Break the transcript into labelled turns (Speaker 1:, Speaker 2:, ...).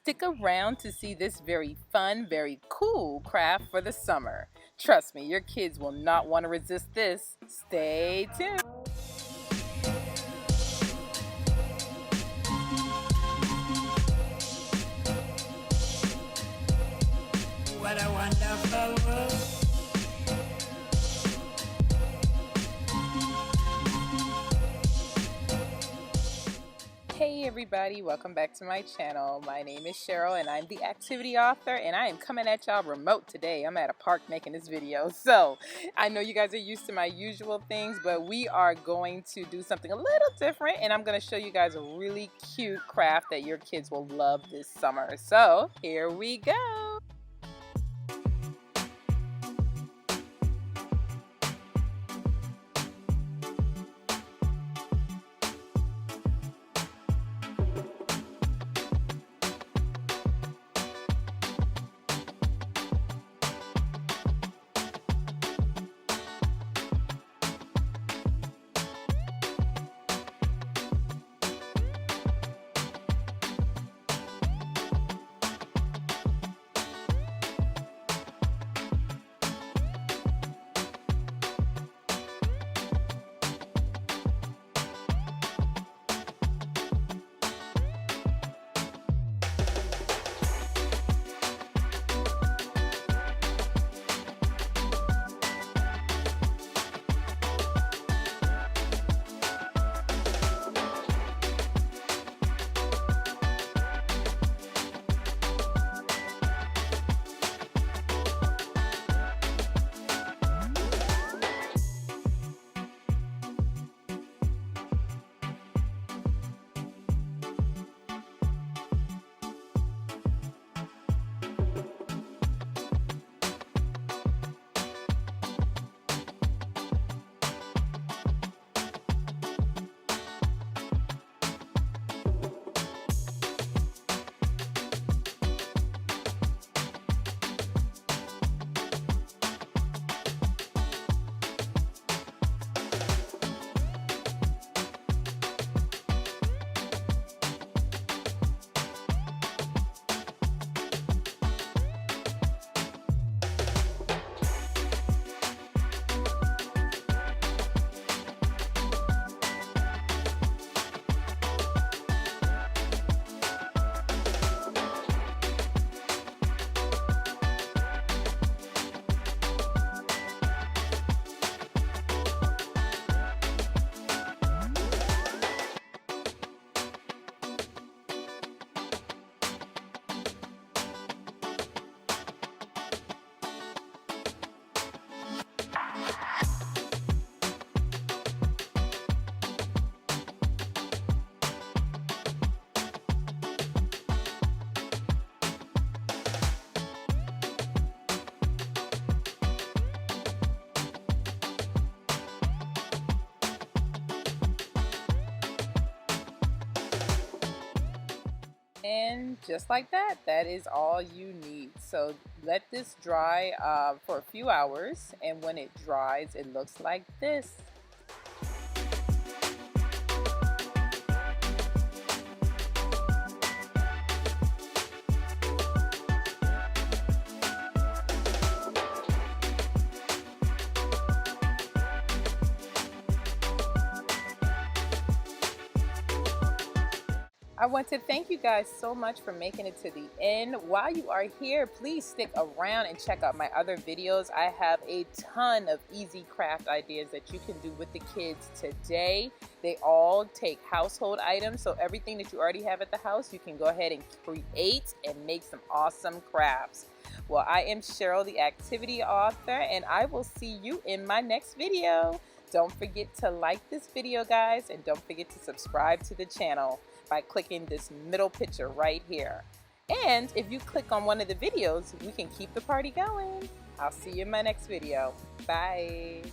Speaker 1: Stick around to see this very fun, very cool craft for the summer. Trust me, your kids will not want to resist this. Stay tuned.
Speaker 2: What a wonderful world.
Speaker 1: Hey everybody, welcome back to my channel. My name is Cheryl and I'm the activity author, and I am coming at y'all remote today. I'm at a park making this video. So I know you guys are used to my usual things, but we are going to do something a little different, and I'm going to show you guys a really cute craft that your kids will love this summer. So here we go. And just like that, that is all you need. So let this dry for a few hours, and when it dries, it looks like this. I want to thank you guys so much for making it to the end. While you are here, please stick around and check out my other videos. I have a ton of easy craft ideas that you can do with the kids today. They all take household items, so everything that you already have at the house, you can go ahead and create and make some awesome crafts. Well, I am Cheryl, the activity author, and I will see you in my next video. Don't forget to like this video, guys, and don't forget to subscribe to the channel by clicking this middle picture right here. And if you click on one of the videos, we can keep the party going. I'll see you in my next video. Bye.